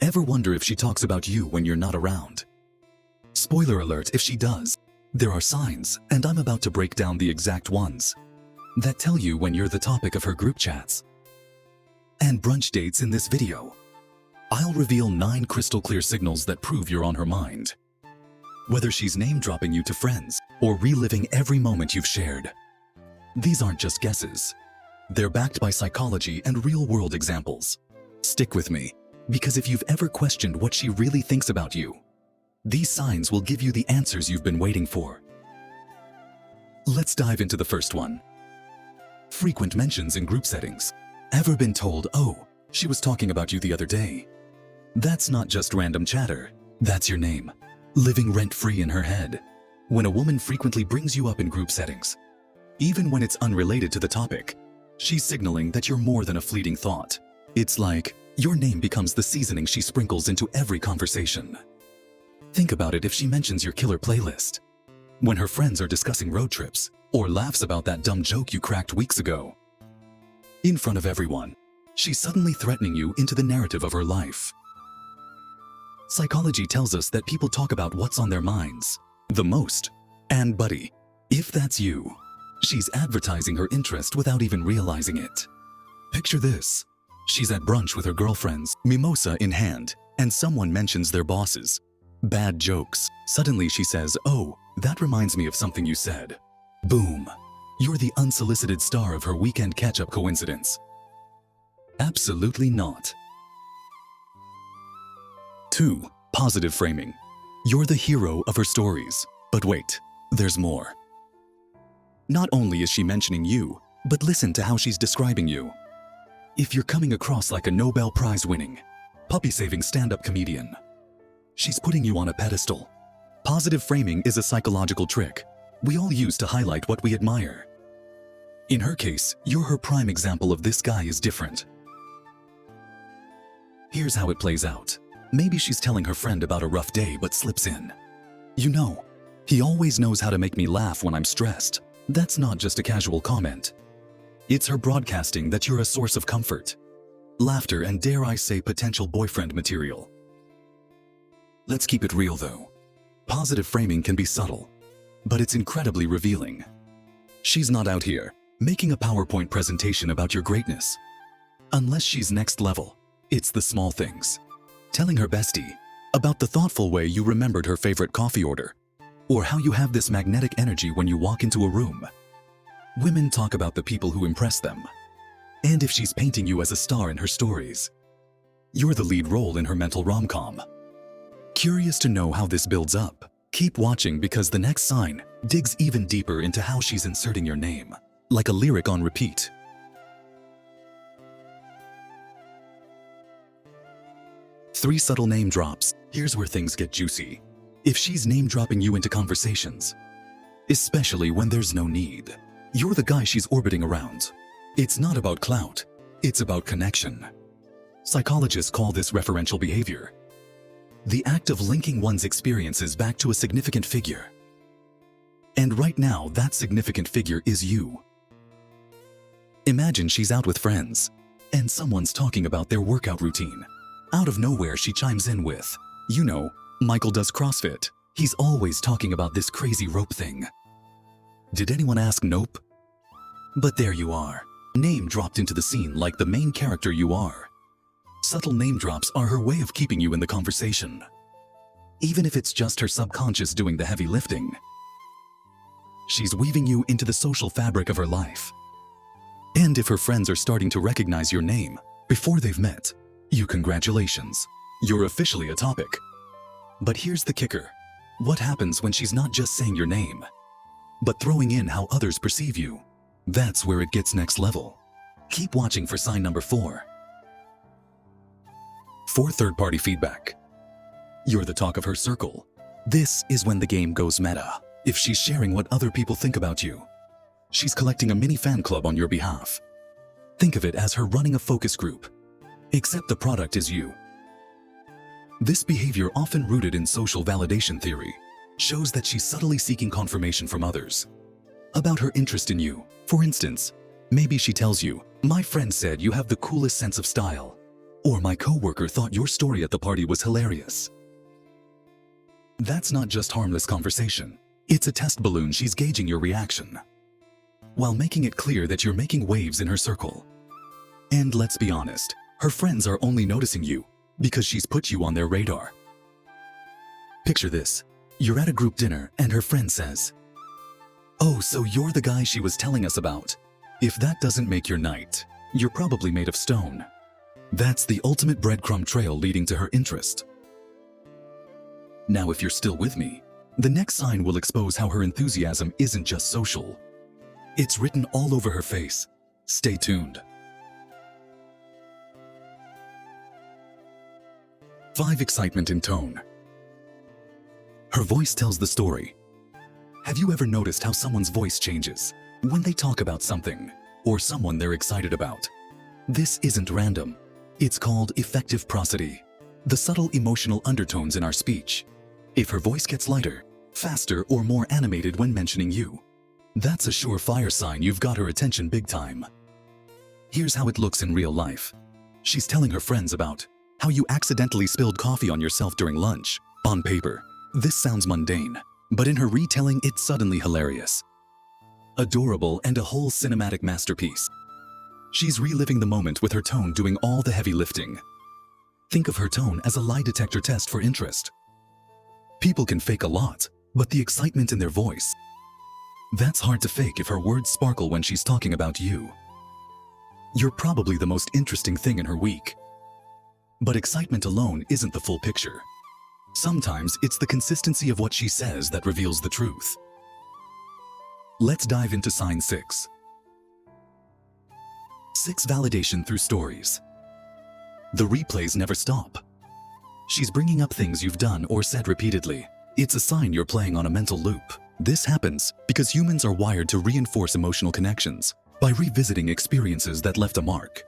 Ever wonder if she talks about you when you're not around? Spoiler alert if she does. There are signs, and I'm about to break down the exact ones, that tell you when you're the topic of her group chats and brunch dates in this video. I'll reveal 9 crystal clear signals that prove you're on her mind. Whether she's name-dropping you to friends or reliving every moment you've shared. These aren't just guesses. They're backed by psychology and real-world examples. Stick with me, because if you've ever questioned what she really thinks about you, these signs will give you the answers you've been waiting for. Let's dive into the first one. Frequent mentions in group settings. Ever been told, "Oh, she was talking about you the other day"? That's not just random chatter. That's your name, living rent-free in her head. When a woman frequently brings you up in group settings, even when it's unrelated to the topic, she's signaling that you're more than a fleeting thought. It's like your name becomes the seasoning she sprinkles into every conversation. Think about it if she mentions your killer playlist, when her friends are discussing road trips, or laughs about that dumb joke you cracked weeks ago. In front of everyone, she's suddenly threatening you into the narrative of her life. Psychology tells us that people talk about what's on their minds the most. And buddy, if that's you, she's advertising her interest without even realizing it. Picture this. She's at brunch with her girlfriends, mimosa in hand, and someone mentions their bosses. Bad jokes. Suddenly she says, "Oh, that reminds me of something you said." Boom. You're the unsolicited star of her weekend catch-up coincidence. Absolutely not. 2. Positive framing. You're the hero of her stories. But wait, there's more. Not only is she mentioning you, but listen to how she's describing you. If you're coming across like a Nobel Prize-winning, puppy-saving stand-up comedian, she's putting you on a pedestal. Positive framing is a psychological trick we all use to highlight what we admire. In her case, you're her prime example of "this guy is different." Here's how it plays out. Maybe she's telling her friend about a rough day but slips in, "You know, he always knows how to make me laugh when I'm stressed." That's not just a casual comment. It's her broadcasting that you're a source of comfort, laughter, and dare I say potential boyfriend material. Let's keep it real though. Positive framing can be subtle, but it's incredibly revealing. She's not out here making a PowerPoint presentation about your greatness. Unless she's next level, it's the small things. Telling her bestie about the thoughtful way you remembered her favorite coffee order, or how you have this magnetic energy when you walk into a room. Women talk about the people who impress them. And if she's painting you as a star in her stories, you're the lead role in her mental rom-com. Curious to know how this builds up? Keep watching, because the next sign digs even deeper into how she's inserting your name, like a lyric on repeat. 3 subtle name drops. Here's where things get juicy. If she's name-dropping you into conversations, especially when there's no need, you're the guy she's orbiting around. It's not about clout, it's about connection. Psychologists call this referential behavior, the act of linking one's experiences back to a significant figure. And right now, that significant figure is you. Imagine she's out with friends, and someone's talking about their workout routine. Out of nowhere, she chimes in with, "You know, Michael does CrossFit. He's always talking about this crazy rope thing." Did anyone ask? Nope. But there you are, name dropped into the scene like the main character you are. Subtle name drops are her way of keeping you in the conversation, even if it's just her subconscious doing the heavy lifting. She's weaving you into the social fabric of her life. And if her friends are starting to recognize your name before they've met you, congratulations, you're officially a topic. But here's the kicker. What happens when she's not just saying your name, but throwing in how others perceive you? That's where it gets next level. Keep watching for sign number 4. 4. Third-party feedback. You're the talk of her circle. This is when the game goes meta. If she's sharing what other people think about you, she's collecting a mini fan club on your behalf. Think of it as her running a focus group, except the product is you. This behavior, often rooted in social validation theory, shows that she's subtly seeking confirmation from others about her interest in you. For instance, maybe she tells you, "My friend said you have the coolest sense of style." Or my coworker thought your story at the party was hilarious. That's not just harmless conversation. It's a test balloon she's gauging your reaction, while making it clear that you're making waves in her circle. And let's be honest, her friends are only noticing you because she's put you on their radar. Picture this. You're at a group dinner and her friend says, "Oh, so you're the guy she was telling us about." If that doesn't make your night, you're probably made of stone. That's the ultimate breadcrumb trail leading to her interest. Now, if you're still with me, the next sign will expose how her enthusiasm isn't just social. It's written all over her face. Stay tuned. 5. Excitement in tone. Her voice tells the story. Have you ever noticed how someone's voice changes when they talk about something or someone they're excited about? This isn't random. It's called effective prosody, the subtle emotional undertones in our speech. If her voice gets lighter, faster, or more animated when mentioning you, that's a surefire sign you've got her attention big time. Here's how it looks in real life. She's telling her friends about how you accidentally spilled coffee on yourself during lunch. On paper, this sounds mundane, but in her retelling, it's suddenly hilarious, adorable, and a whole cinematic masterpiece. She's reliving the moment with her tone doing all the heavy lifting. Think of her tone as a lie detector test for interest. People can fake a lot, but the excitement in their voice, that's hard to fake if her words sparkle when she's talking about you. You're probably the most interesting thing in her week. But excitement alone isn't the full picture. Sometimes it's the consistency of what she says that reveals the truth. Let's dive into sign 6. 6. Validation through stories. The replays never stop. She's bringing up things you've done or said repeatedly. It's a sign you're playing on a mental loop. This happens because humans are wired to reinforce emotional connections by revisiting experiences that left a mark.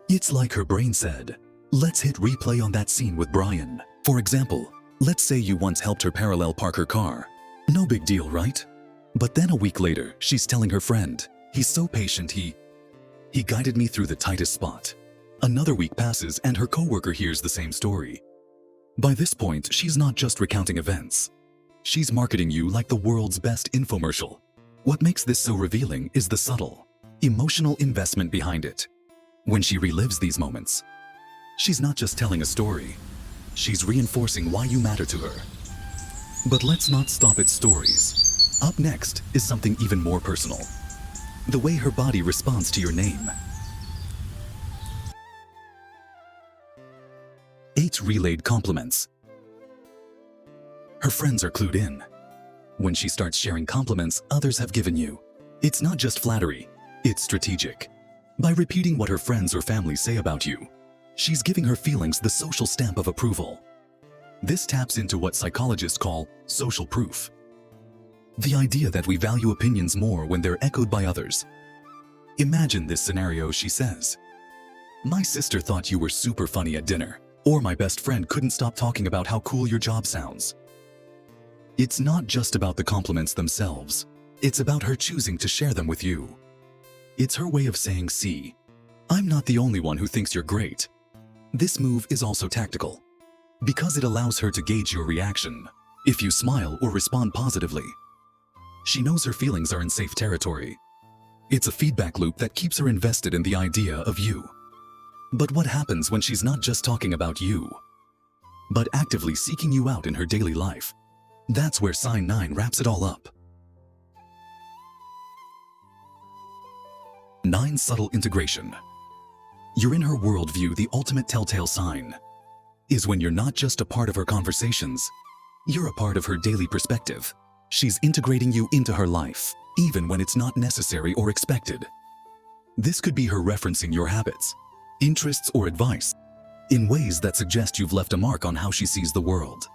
It's like her brain said, "Let's hit replay on that scene with Brian." For example, let's say you once helped her parallel park her car. No big deal, right? But then a week later, she's telling her friend, "He's so patient, he guided me through the tightest spot." Another week passes and her coworker hears the same story. By this point, she's not just recounting events. She's marketing you like the world's best infomercial. What makes this so revealing is the subtle, emotional investment behind it. When she relives these moments, she's not just telling a story. She's reinforcing why you matter to her. But let's not stop at stories. Up next is something even more personal. The way her body responds to your name. 8. Relayed compliments. Her friends are clued in. When she starts sharing compliments others have given you, it's not just flattery, it's strategic. By repeating what her friends or family say about you, she's giving her feelings the social stamp of approval. This taps into what psychologists call social proof. The idea that we value opinions more when they're echoed by others. Imagine this scenario, she says, "My sister thought you were super funny at dinner," or "My best friend couldn't stop talking about how cool your job sounds." It's not just about the compliments themselves. It's about her choosing to share them with you. It's her way of saying, "See, I'm not the only one who thinks you're great." This move is also tactical, because it allows her to gauge your reaction. If you smile or respond positively, she knows her feelings are in safe territory. It's a feedback loop that keeps her invested in the idea of you. But what happens when she's not just talking about you, but actively seeking you out in her daily life? That's where sign 9 wraps it all up. 9. Subtle integration. You're in her worldview. The ultimate telltale sign is when you're not just a part of her conversations, you're a part of her daily perspective. She's integrating you into her life, even when it's not necessary or expected. This could be her referencing your habits, interests, or advice in ways that suggest you've left a mark on how she sees the world.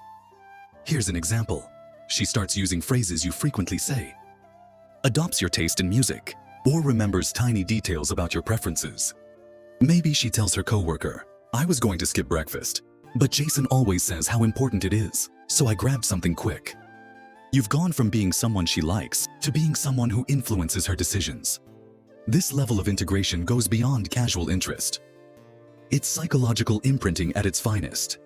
Here's an example. She starts using phrases you frequently say, adopts your taste in music, or remembers tiny details about your preferences. Maybe she tells her coworker, "I was going to skip breakfast, but Jason always says how important it is, so I grabbed something quick." You've gone from being someone she likes to being someone who influences her decisions. This level of integration goes beyond casual interest. It's psychological imprinting at its finest.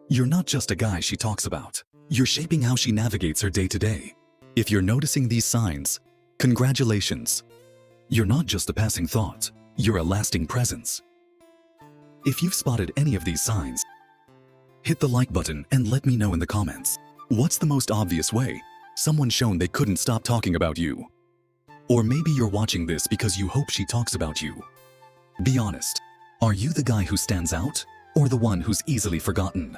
You're not just a guy she talks about. You're shaping how she navigates her day-to-day. If you're noticing these signs, congratulations. You're not just a passing thought, you're a lasting presence. If you've spotted any of these signs, hit the like button and let me know in the comments. What's the most obvious way someone's shown they couldn't stop talking about you? Or maybe you're watching this because you hope she talks about you. Be honest, are you the guy who stands out or the one who's easily forgotten?